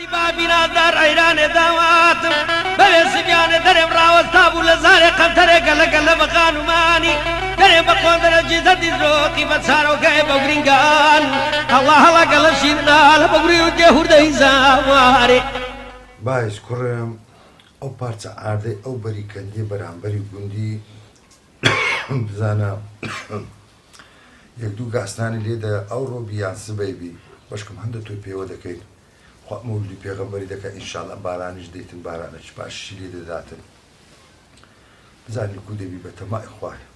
بابینا در ایران دعواتم بوی سبیان درم راوستابو لزار قمتره گله گله بخانمانی درم بخوندر جیزت روکی بسارو که بگرینگان الله الله گله شیردال بگریو جهور دیزاواری باعث کرم او پارچە ئاردەی ئەو بەریکەندی بەرامبەری گوندی بزانە یەک دوو گاستانی لێدە ئەو ڕۆبیان سبەیبی بەشکم هەندە تۆی پێوە دەکەیت خوا مەولودی پێغەمبەری دەکە ئینشاڵڵا بارانیش دەیتن بارانەش باششی لێ دەداتن بزانانی کو دەبی بە تەمای خوایە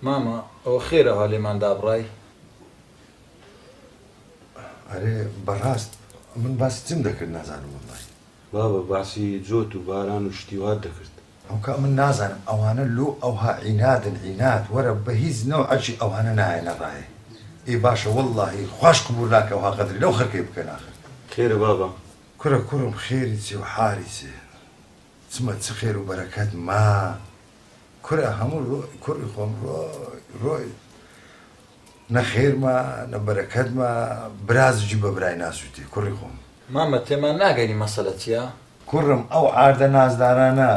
ماما ئەوە خێرەوە لێماندا بڕای ئەرێ بەڕاست من باسی چم دەکرد نازانم وڵڵی بابە باسی جۆت و باران و شتیوات دەکرد ئەوکە من نازانم ئەوانە لۆ ئەوها عینادن عینات وەرە بە هیچ نەوعەکی ئەوانە نایەنە ڕایە ئێ باشە وەڵڵاهی خوش قبول ناکە ئەوها قەدری لەو خەرکەی بکەن ئاخر خێرە بابە کورە کوڕم خێری چێ و حاری چێ چمە چ خێر و بەرەکەت ما کورە هەموو کوڕی خۆم ڕۆی نەخێرمە نە بەرەکەتمە برازجی بە برای ناسووتێ کوڕی خۆم مامە تێمان ناگەینی مەسەلە چییە؟ کوڕم ئەو ئاردە نازدارانە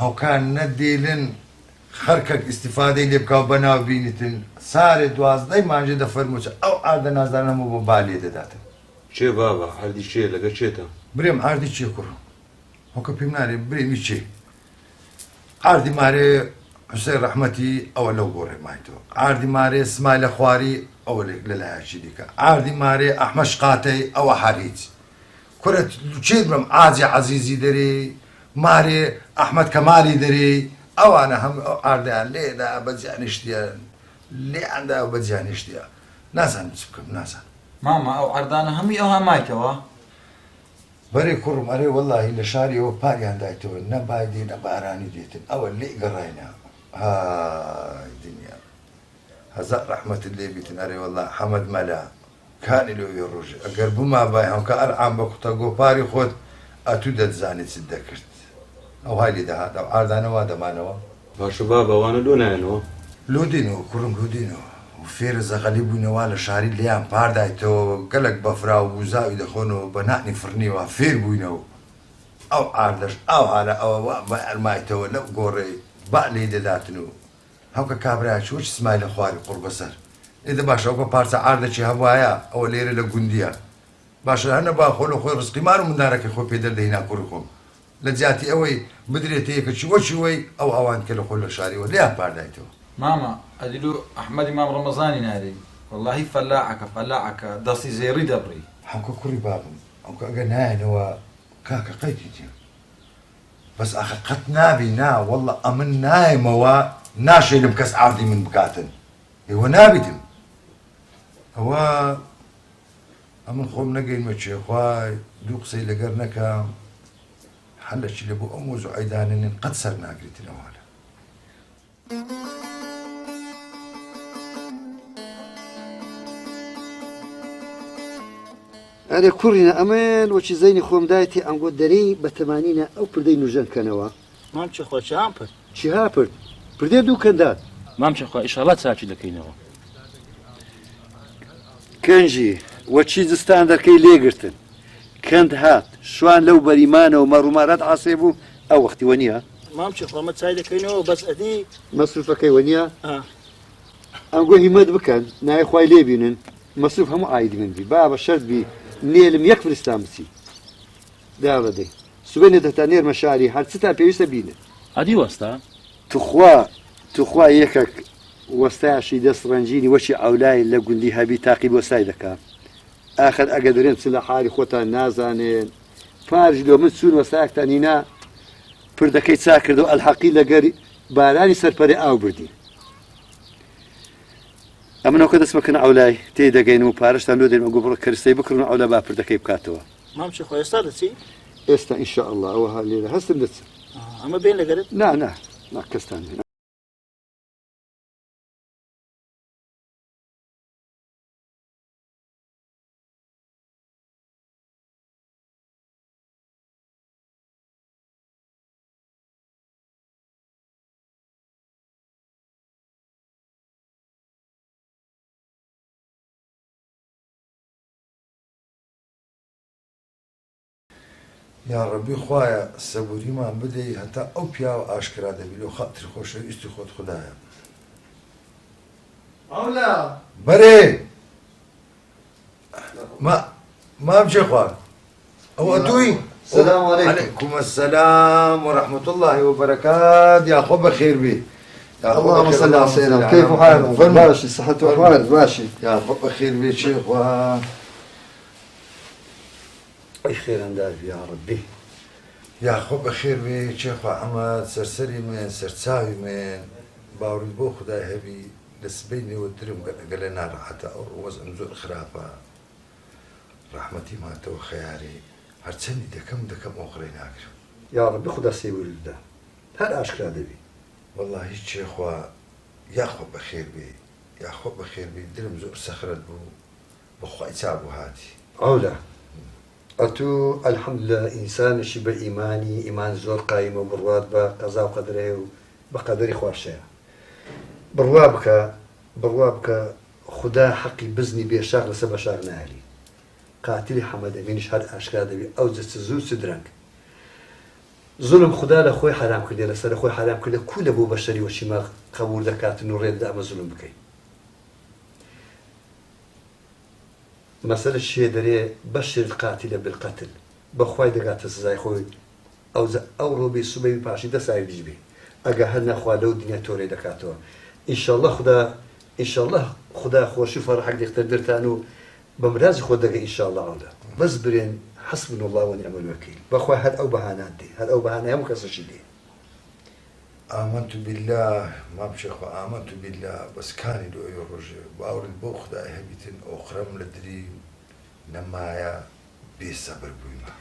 هەوکان نەدێلن خەرکەک ئیسیفادەی لێ بکاو بەناو بینیتن سارێ دوازدەی مانجێ دەفەرموچە ئەو ئاردە نازدارانەمە بۆ بالێ دەداتن چێ بابە هەردی شێ لەگە چێتە برێم ئاردی چیە کوڕم هەوکە پێم نارێ برێمی چێ ئاردی مارێ حوسێن ڕەحمەتی ئەوە لەو گۆڕێ مایتەوە ئاردی مارێ سمایلە خواری ئەوە لەلایەکی دیکە ئاردی مارێ ئەحمەد قاتەی ئەوە هەریچ کورە چێ بڵم ئاجی عەزیزی دەرێ مارێ ئەحمەد کەمالی دەرێ ئەوانە هەموو ئەو ئاردەیان لێدا بەجیانیشتیە لێیاندا بەجیانیشتیە نازانم چ بکەم نازانم ماما ئەو عەردانە هەمووی ئەوها مایتەوە بەرێ کوڕم ئەرێ وەڵڵاهی لە شاریەوە پاریان دایتەوە نە بادێ نە بارانی دێتن ئەوە لێ گەڕاینە های دنیا هەزار ڕەحمەتت لێ بیتن ئەرێ وەڵڵا حەمەد مەلا کانی لەوێ ڕۆژێ ئەگەر بووما بای هەمکە ئەرعام بە قوتە گۆپاری خۆت ئەتوو دەتزانێت چت دەکرد ئەو های لێ دەهات ئەو ئاردانەوە دەمانەوە باشە بابە ئەوانە لۆ نایەنەوە لۆ دێنەوە کوڕم لۆ دێنەوە و فێرە زەغەلی بووینەوە لە شاری لیان پاردایتەوە گەلک بەفرا و بوزاوی دەخۆنەوە بە نانی فڕنیوە فێر بووینەوە ئەو ئاردەش ئەو هارە ئەوە بە ئەرمایتەوە لەو گۆڕێ با لێ دەداتن و هەوکە کابرای چۆچ سمایلە خواری قوڕ بەسەر ئێدە باشە ئەوکە پارچە ئاردەکی هەبوایە ئەوە لێرە لە گوندیە باشە هەنە با خۆ لە خۆی ڕزقیمان و مندارەکەی خۆ پێدەردەهێنا کوڕی خۆم لە جیاتی ئەوەی بدرێتە یەکەچی وەچیوەی ئەو ئەوان کە لە خۆی لە شاریەوە لیان پاردایتەوە ماما ئەدیلو ئەحمەدی مام ڕەمەزانی نارێ وەڵڵاهی فەلاعەکە دەستی زێڕی دەبڕی حەمکە کوڕی بابم ئەوکە ئەگەر نایەنەوە کاکە قەیتی تێ بەس ئاخە قەت نابی نا وەڵڵا ئەمن نایمەوە ناشێلم کەس ئاردی من بکاتن ئێوە نابیتم ئەوە ئەمن خۆم نەگەینمە چێخوای دوو قسەی لەگەر نەکەم حەلەکی لە بۆ ئەو مۆزوع ئەیدانێنن قەت سەر ناگریتنەوەە ئەرێ کوڕینە ئەمێن وەچی زەینی خۆم دایەتی ئەنگۆ دەرەی بە تەمانینە ئەو پردەی نوژەنکەنەوە مام چه خۆشیان پرد چی هاپرد پردێ دوو کەندات مام چەخوا ئیشەڵات چاکی دەکەینەوە کەنجی وەچی جستان دەکەی لێگرتن کەند هات شوان لەو بەریمانەوە مەڕوومارەت عاسێ بوو ئەو وەختیوە نییە مام چه خۆمە چای دەکەینەوە بەس ئەدی مەسروفەکەی وە نییە ئەنگۆ هیمەت بکەن نایە خوای لێبینن مەسروف هەموو ئایدی من بی با بە شەرت بی نێلم یەک فرستان بچی داوەدەی سوبێنێ دەتا نێرمە شاری هەرچ تا پێویستە بینن ئەدی وەستا توخوا یەکێک وەستایشی دەست ڕەنجینی وەچی ئەولای لە گوندی هەبی تاقی وەستای دەکات ئاخر ئەگە دەرێن چ لە حالی خۆتان نازانێن پارژ لۆ من چون وەستایەکتان هینا پردەکەی چا کردو ئەلحەقی لەگەر بارانی سەرپەرێ ئاو بردی ئەمنەوەکە دەستمەکەن ئەولای تێدەگەین و پارەشتان لۆ دێن ئەگۆ بڕۆ کەرستەی بکڕن ئەولا با پردەکەی بکاتەوە مام چه خۆ ئێستا دەچی ئێستا ئینشاءالله ئەوە ها لێرە هەستم دەچم ئەمە بێن لەگەرت نا کەستان یا ڕەبی خوایە سەبوریمان بدەی هەتا ئەو پیاوە ئاشکرا دەبی لەو خەتری خۆشەویستی خۆت خوددایە ئەولا بەرێ مام چێ خوارد ئەوە توی السلام عليكم. عليكم السلام ورحمة الله وبركاته يا أخو بخير بي يا أخو اللهم بخير، صل على سيدنا. كيف حالك؟ ماشي صحة وأحوال ماشي. يا أخو بخير بي شيخ أي خير عندك يا ربي. يا أخو بخير بي شيخ أحمد سرسري من سرساوي من باورد بو خداي هبي لسبيني ودرم قال لنا حتى وزن زور خرافة رحمتي ما تو خياري هرچندی دەکەم ئۆقرەی ناگرم يا ربي خدا سيولي لله هل أشكال دبي والله هیچ چێخوا یاخۆ بەخێر بێ یاخۆ بەخێر بێ دلم زۆر سەخرت بوو بەخوای چابوو هاتی عولا أتو الحمد لله إنسان شي بإيماني إيمان زور قايم وبرواد بقضاء وقدره بقدر خواشة بروابك خدا حقي بزني بيشاغ لسبا شاغ نالي قاتلي حمد أمينش هل أشكال دبي أو جست زود سدرنك ظلم خدا لخوي حرام كردي لسر خوي حرام كردي كل أبو بشري وشما قبول دكات نوريد دا أما ظلم بكي مسألة الشيء دري بشر القاتل بالقتل بخواي دقات السزاي خوي أو روبي سبي باشي دا ساير بيجبي أجا هلنا خوا لو دنيا توري دكاتو إن شاء الله خدا خوشي فرحك دي اختر درتانو بمراز خود دقي إن شاء الله عودا بس برين حسبنا الله ونعم الوكيل بخوا هاد أو بهانات دي هاد أو بهانا هم كسر دي آمنت بالله ما بشيخ آمنت بالله بس كان يدعو يرجع باور البوخ دا هبيتن أخرم لدري نمايا بيصبر بيما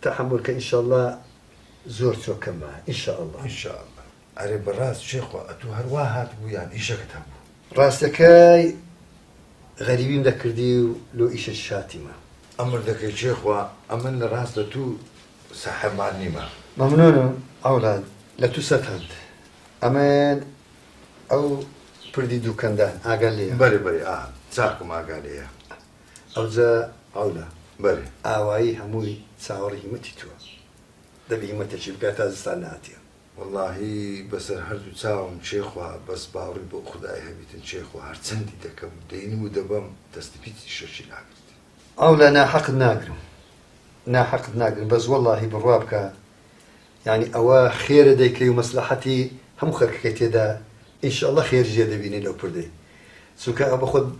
تحملك إن شاء الله زورتو كما إن شاء الله إن شاء الله أري براس شيخ أتو هرواهات بو يعني إيش كتبو راسكاي غريبين ذكردي لو إيش الشاتمة أمر ذاك شيخ أمن راس لتو سحب معني ما ممنون أولاد لا تستهد أمان أو بردي دوكاندان أقل لي بري ساكم أقل لي أو ذا أولا بري آوائي هموي ساوري همتي توا دبي همتي شبكات هذا والله بس هردو تساوم شيخوا بس باوري بو خداي هبيتن شيخوا هرچندي دكم ديني ودبم تستفيد شوشي ناقرت أولا ناحق ناقرم بس والله بالرابكا يعني أوا خير ديكي ومصلحتي هم خلق كتيدا إن شاء الله خير جيدا بيني لو بردي سوكا أبا خد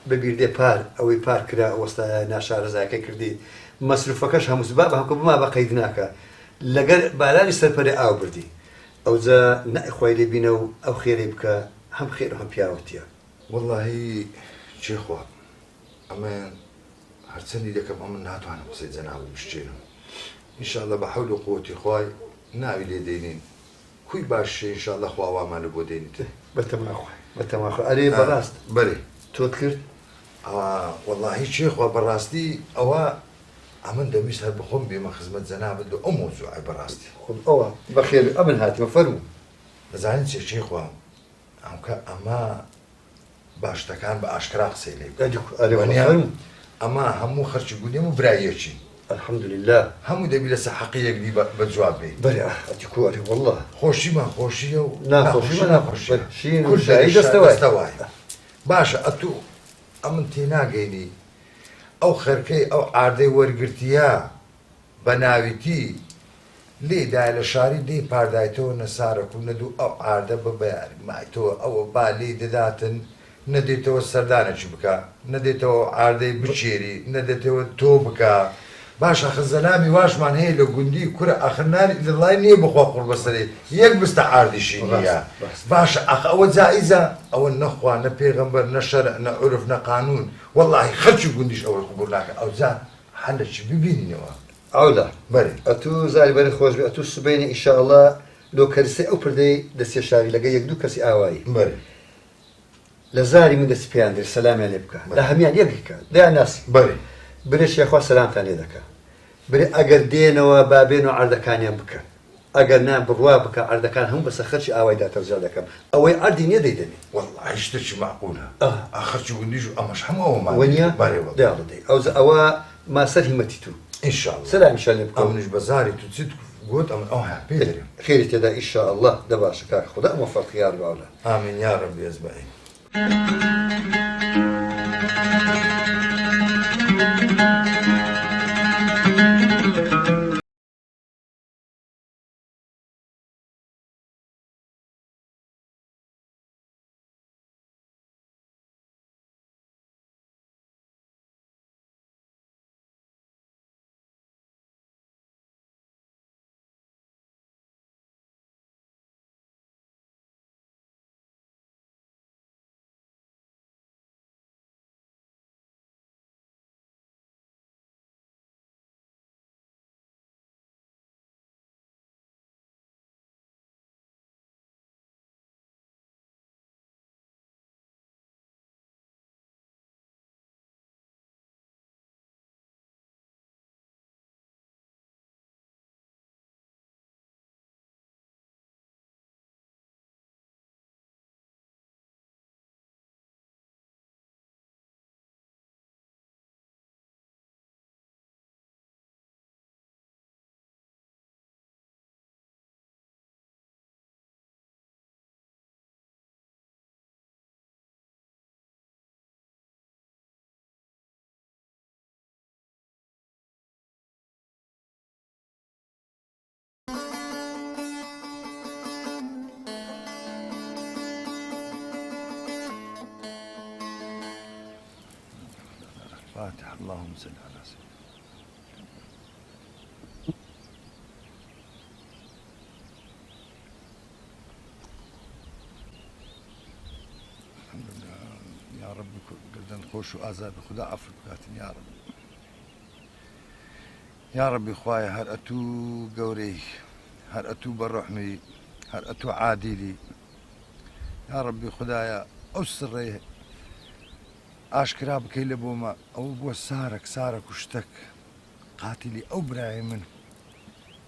ببيردي بار أو بار كرا وسط ناشار زاكي كردي مصرفكش هم سباب هم كبما بقيدناك لقد بالاني سربري أو بردي أو ذا نأخوي لي بينو أو خير يبكى هم خير هم بياوتيا والله شيخوا أمان هرچندي دكم أمن ناتو أنا بسيد زناو مشجينو إن شاء الله بحول قوتي خواي ناوي لي دينين كوي باش إن شاء الله خوا وما لبو دينته بتماخو أري براست بري توتكر والله شيخوا براستي أوا أمن دميس هاد بخون بما خدمة زناب دو موضوع براستي أوا بخير أمن هاتي مفرمو زعلت شيخوا أما باش تكان بأشكراق سيلي أدوك أما همو خرج قولي مو برايتشي الحمد لله همو دبي لسه حقيقة دي بجواب بي بري أديكو أري والله خوشي ما خوشي نا خوشي شين كل شيء دستواي باشا أتو أمن تيناقيني أو خركي أو عاردي ورقرتيا بناويتي لي دايل شاري دي باردايتو نساركو ندو أو عارده ببيار مايتو أو بالي دداتن نديتو سردانة بكا نديتو عاردي بچيري نديتو تو بكا باشا خزلامي واش من هي لو قندي كرة آخرناني لله نيه بخوا قرب سري يك بستعاردي شينيا باشا أخ أو زائزة أو نخوا نبيغمبر نشرع نعرف نقانون والله خرجوا قنديش أول قبولناك أو زا حلش ببيني نوا أولا بري أتو زاري بري خوش بي أتو سبيني إن شاء الله لو كرسي أو بردي دسي شاري لقا يقدو كرسي آواي بري لزاري من دسي بياندر سلام عليك لا هميان يبكي دا ناسي بري بريش يا أخوة سلام ثاني ذكا بري أجر دينو بابينو عردكان يبكى أجر نام بروابك عردكان هم بس خرج آواي دا ترجع لكم أوي عردين يديدني والله عشتش معقولة آخر شو قنديش أمش حمو ما ونيا بري والله دا عردي أو ماسەر هیمەتی تو ئینشاءڵڵا سەلامیشان لێ بکەم ئەمنش بەزاری تو چیت گوت ئەمن ئەوها پێ دەرێم خێری تێدا ئینشاءڵڵا دەباشە کاک خوددا ئەمە فەرقیار باولا ئامین یا ڕەبی ئەزبەعین فاتح اللهم صل على سيدنا الحمد لله يا رب قدر خوش وآزاد خدا عفو بكاتن يا رب يا ربي خوايا هر أتو قوري هر أتو برحمي هر أتو عادلي يا ربي خدايا أو سريه ئاشکرا بکەی لە بۆمە ئەو بووە سارە کوشتەک قاتیلی ئەو برای من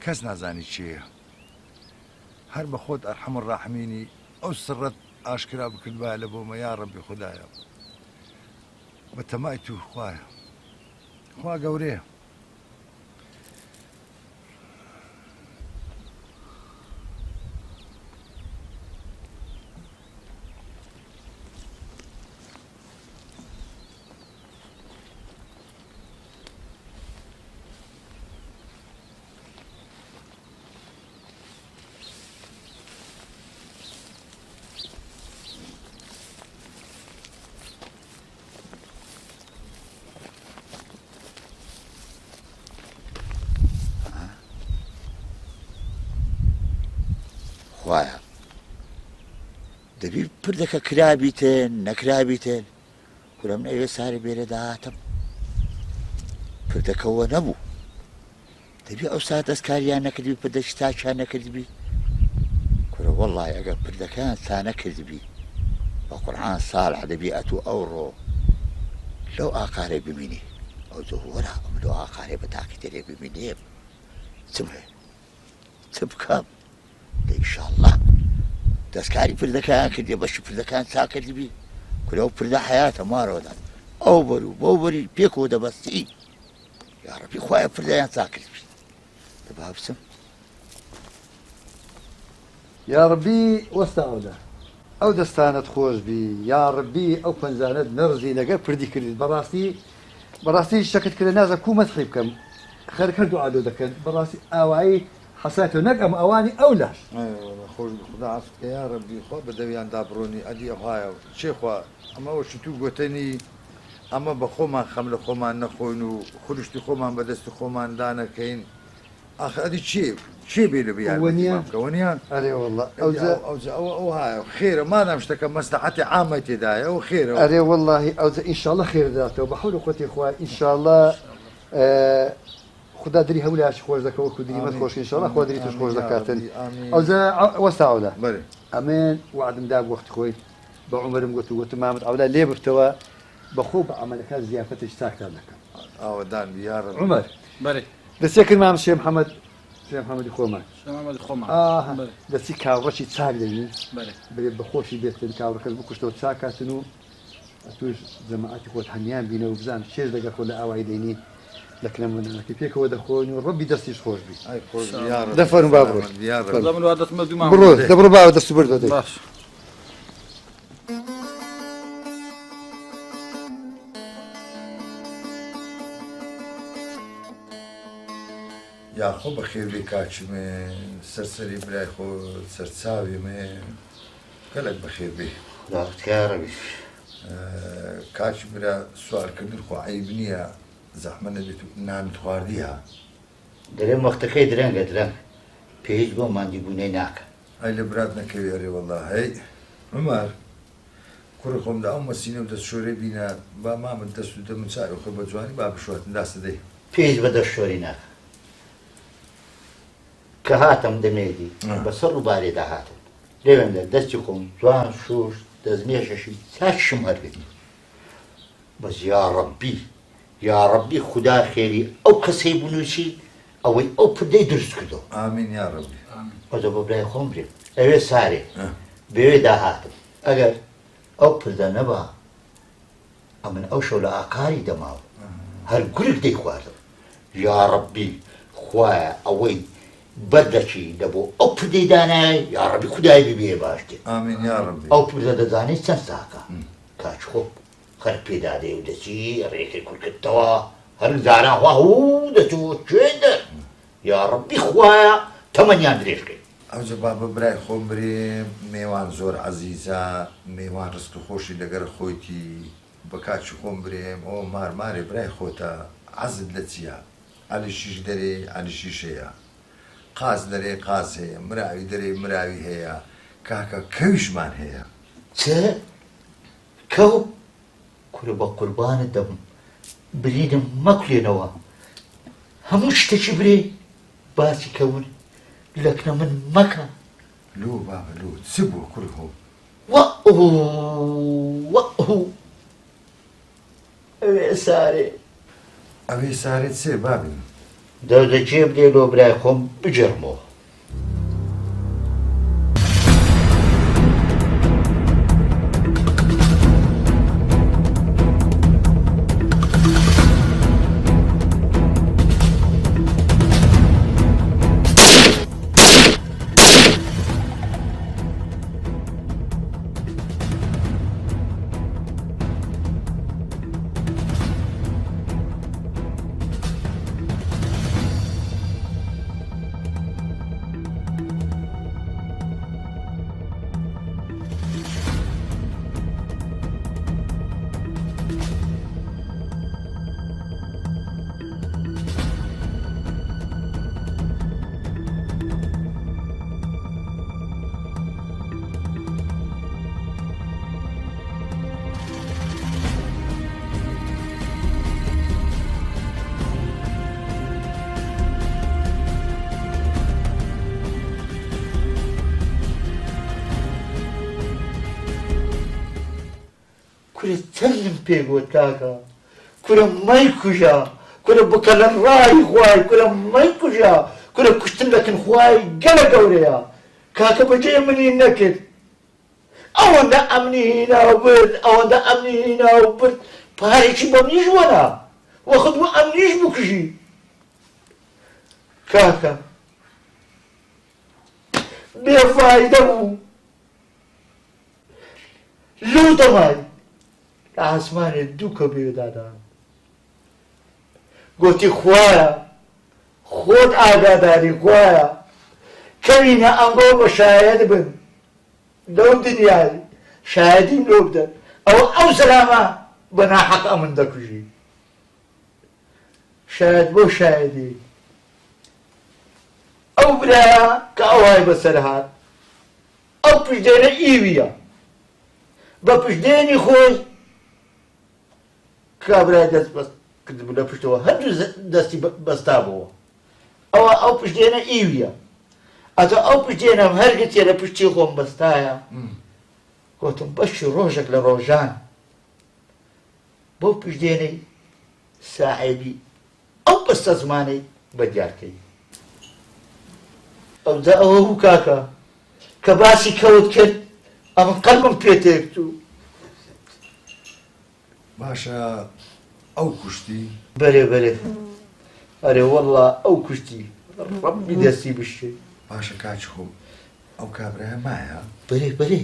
کەس نازانی چییە هەر بە خۆت ئەرحەم ڕاحمینی ئەو سڕەت ئاشکرا بکردبایە لە بۆمە یا ڕەبی خوددایە بە تەمای تو خوایە خوا گەورەیە خوایە دەبی پردەکە کرابیتن نەکرابیتن کورم ئەوێ ساری بێرە داهاتم پردەکەەوە نەبوو دەبی ئەو سات دەستکاریان نەکردبی پردەشی تاچیان نەکردبی کورە وەڵڵای ئەگەر پردەکان تا نەکردبی بە قورعان ساڵح دەبی ئەتوو ئەوڕۆ لەو ئاقارەی ببینی ئەو وەرە ئەم لەو ئاقارێ بە تاقی تێرێ ببینێم چم هەیە چ بکەم ئینشاءڵڵا دەستکاری پردەکان کردێ بەشی پردەکان چا کردبی کورە ئەو پردە حیاتە مارەوەدان ئەو بەرو بۆ بەری پێکەوە دەبەستی یا ڕەبی خوایە پردەیان چا کردبی دەبا بچم یا ڕەبی وەستا ئەودا ئەو دەستانت خۆش بی یا ڕەبی ئەو پەنجانت نەڕزی لەگەر پردی کردیت بەڕاستی شەکت کردە نازە کومەت خی بکەم خەرکە دوعادۆ دەکەن بەڕاستی ئاوایی حەساتۆ نەکەم ئەوانی ئەو لاش خۆش خدا عفکە یا ڕەبی خۆ بە دەویان دابڕۆنی ئەدی ئەوهایە چێخوا ئەمەوەشی تو گوتنی ئەمە بە خۆمان خەم لە خۆمان نەخۆین و خوشتی خۆمان بەدەستی خۆمان دانەکەین ئاخ ئەدی چێ بێ لە بیانکەوەنیان ئەرێ وەڵڵا ئەو هایە خێرە مادام شتەکە مەسلحەتی عامەی تێدایە ئەو خێرە ئەرێ وەڵڵاهی ئەوجە ئینشاءڵڵا خێر داتەوە بە حەول و قووەتی خوا ئینشاءڵڵا خدا دری هەولاش خۆش دەکەوە و دریمەت خۆش ئینشاءڵڵا خوا دری توش خۆش دەکاتن ئەوجە وەستا ئەودا ئەمێن وعدم دا وەختی خۆی بە عومرم گوت مامەد ئەولا لێ بفتەوە بەخۆ بە عەمەلەکان زیافەتش چاکتان دەکەم ئەوەدان بیار عومەر بەێ دەستێ کرد مام شێ محەممەد محەممەدی خۆمان خۆمان دەستی کاوڕەشی چاک دەبین بێ بەخۆشی بێتن کاوڕەکەس بکوشتەوە چاکاتن و توش جەماعەتی خۆت هەنیان بینە و بزان چێژ دەگە خۆ لە ئاوای دەینی لەکنە منەکە پێکەوە دەخۆن و ڕەبی دەستیش خۆش بی ئای خۆش یا رب. دەفەرم با بڕۆ یا رب. والله من وادت ما دوما بڕۆ دەبڕۆ باوە دەست و بەر دەدەی باش یا خۆ بە خێربێ کاچمێ سەرسەری برای خۆ سەرچاوی مێ گەلک بە خێر بێ داوتکارەبیش کاچ برا سوالکردن خۆ عیب نییە زەحمە نەبێت و نانت خواردیە دەرێم وەختەکەی درەنگە درەنگ پێهیچ بۆ ماندی بوونەی ناکە ئەی لە برات نەکەوی ئەرێ وەڵڵا هەی عومەر کوڕی خۆمدا ئەو مەسینە و دەست شۆرێ بینە با مامن دەست و دەمن چاوی خۆ بە جوانی با بشواتن داستە دەی پێهیچ بە دەستشۆری ناکە کە هاتم دەمێدی بەسەر ڕووبارێ داهاتم لێوێندا دەستی خۆم جوان شوش دەستنێشەشی چاکشم هەربێت بەس یا ڕەبی خوددا خێری ئەو کەسەی بنووسی ئەوەی ئەو پردەی دروست کردەوە ئامین یا ڕەبی ئەوە بۆ برای خۆم برێ ئەوێ سارێ بەوێ داهاتم ئەگەر ئەو پردە نەبا ئەمن ئەو شەو لە ئاکاری دەماوە هەر گورگ دەی خواردم یا ڕەبی خوایە ئەوەی بەردەچی دەبۆ ئەو پردەی دانای یا ڕەبی خودای ببێ باشتێ ئامین یا ڕەبی ئەو پردە دەزانێت چەند ساکە کاچ خۆ خەر پێدادێ و دەچی ڕێکەی کورکردتەوە هەر زاران خوا هوو دەچوو کوێ دەر یا ڕەبی خوایە تەمەنیان درێژکەی ئەوجە با بە برای خۆم برێ میوان زۆر عەزیزە میوان ڕست و خۆشی لەگەر خۆیتی بە کاچی خۆم برێم ئەو مارمارێ برای خۆتە عەزت لە چییە عەلیشیش دەرێ عەلیشیش هەیە قاز دەرێ قاز هەیە مراوی دەرێ مراوی هەیە کاکە کەویشمان هەیە چ کەو کورە بە قوربانت دەبم برینم مەکولێنەوە هەموو شتێکی برێ باسی کەون لەکنە من مەکە لۆ بابە لۆ چ بووە کوڕی خۆم وەهوو ئەوێ سارێ ئەوەی سارێت سێ بابن دەردەچێ بدێ لۆ برای خۆم بجەرمەوە کورە چەندم پێگوت کاکە کورە مەی کوژە کورە بکە لە ڕای خوای کورە مەی کوژە کورە کوشتن دەکەن خوای گەلە گەورەیە کاکە بەجێ منی نەکرد ئەوەندە ئەمنی هیناو برد ئەوەندە ئەمنی هیناو برد پارێکی بە منیش وەنا وەخت بۆ ئەمنیش بکوژی کاکە بێفایدە بوو لەو دەمای لە ئاسمانێ دوو کە بێدادان گوتی خوایە خۆت ئاگاداری خوایە کەوینە ئەمڕۆ بە شایەت بن لەو دنیای شایەتیم لۆ بدەن ئەوە ئەو سەلامە بە ناحەق ئەمن دەکوژی شاید بۆ شایەتی ئەو برایە کە ئەوهای بەسەر هات ئەو پشتێنە ئیویە بە پشتێنی خۆی کابرای دەست بەست کردبوو لە پشتەوە هەردوو دەستی بەستا بووە ئەوە ئەو پشتێنە ئیویە ئەتە ئەو پشتێنەم هەرگەچێ لە پشتی خۆم بەستایە گوتم بەشی ڕۆژێک لە ڕۆژان بۆ پشتێنەی ساحێبی ئەو بەستە زمانەی بەدیارکەی ئەودا ئەوە بوو کاکە کە باسی کەوت کرد ئەمە قەلبم پێتێکتوو باشە ئەو کوشتی بەرێ بەرێ ئەرێ وەڵڵا ئەو کوشتی ڕەبی دەستی بشێ باشە کاچ خۆ ئەو کابرایە مایە بەرێ بەرێ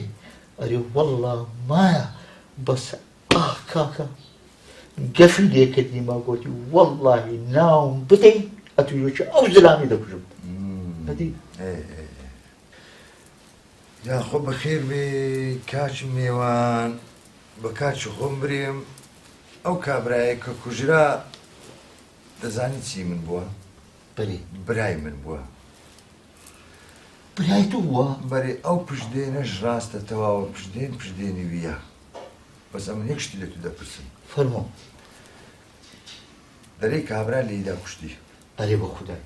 ئەرێ وەڵڵا مایە بەس کاکە گەفی لێکردنی ماگۆتی وەڵڵاهی ناوم بدەی ئەتویۆکی ئەو زلامی دەکوژم بدەی یا خۆ بەخێر بێ کاچ میێوان بە کاچ خۆم برێم ئەو کابرایە کە کوژرا دەزانی چی من بووە بەرێ برای من بووە برای تو وە بەرێ ئەو پشتێنەش ڕاستە تەواوە پشتێنی ویە بەس ئەمن یەک شتی لە تو دەپرسم فەرمۆ دەرەی کابرا لێیدا کوشتی ئەرێ بە خودای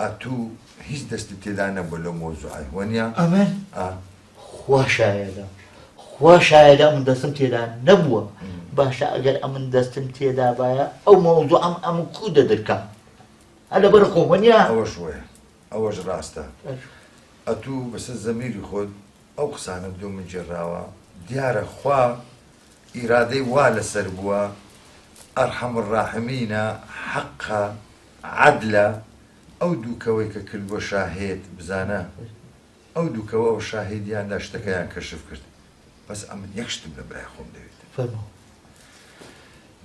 ئەتوو هیچ دەستی تێدا نەبووە لەو مۆزوعای وەنیا ئەمن خوا شایەدا من دەستم تێدا نەبووە باشە ئەگەر ئەمن دەستم تێدا باە ئەو مەوزوع ئەم کو دەدرکە هەلە بەر خۆمەنیا ئەوەش وەیە ئەوەش ڕاستە ئەتوو بەسەر زەمیری خۆت ئەو قسانە دوو من جێڕاوە دیارە خوا ئیرادەی وا لەسەر بووە ئەرحەم الراحمینە حەقە عەدلە ئەو دووکەوەی کە کرد بۆ شاهێد بزانە ئەو دووکەوە ئەو شاهێدیاندا شتەکەیان کەشف کرد بەس ئەمن یەک شتم لە برای خۆم دەوێت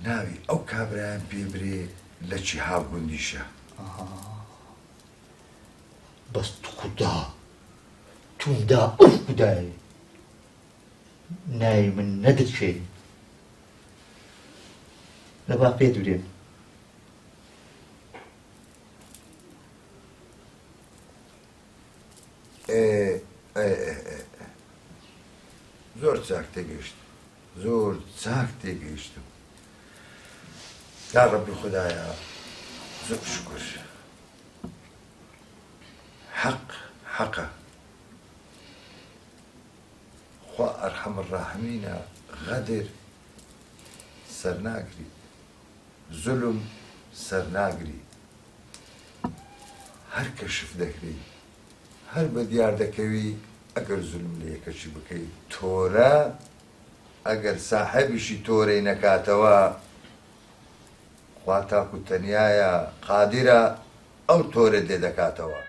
ناوی ئەو کابرایان پێبرێ لە چیهاب گوندیشە بەس خوددا توندا ئەف خودایە ناوی من نەدرچێ لەبا پێ دوورێن زۆر چاک تێگەیشت زۆر چاک تێگەیشتم یا ڕەبی خودایە زۆر شکر حەقە خوا ئەرحەم الراحمینە غەدر سەرناگری زولم سەرناگری هەر کەشف دەکری هەر بە دیار دەکەوی ئەگەر زولم لە یەکەچی بکەی تۆرە ئەگەر ساحەبیشی تۆرەی نەکاتەوە خوا تاکو تەنیایە قادرە ئەو تۆرە دێ دەکاتەوە